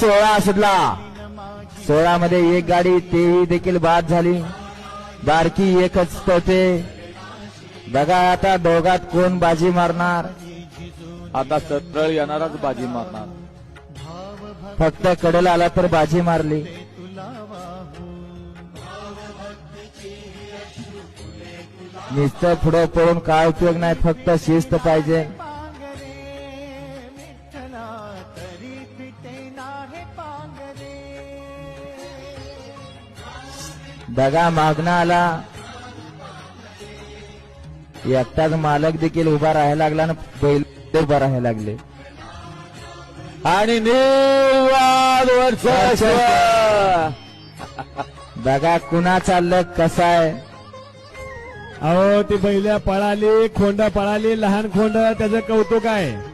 16 सुटला. 16 मध्ये एक गाडी तेही देखील बाद झाली. बारकी एकच पळते. बघा आता दोघात कोण बाजी मारणार. आता सरळ येणाराच बाजी मारणार. फक्त कडेला आला तर बाजी मारली. नुसतं पुढे पळून काय उपयोग नाही, फक्त शिस्त पाहिजे. दगा मागणं आला. एकटाच मालक देखील उभा राहायला लागला आणि बैल उभा राहायला लागले. आणि निर्वाद वर्चस्व. बघा कुणा चाललं कसं आहे. अहो ती बैल पळाली, खोंड पळाली, लहान खोंड, त्याचं कौतुक आहे.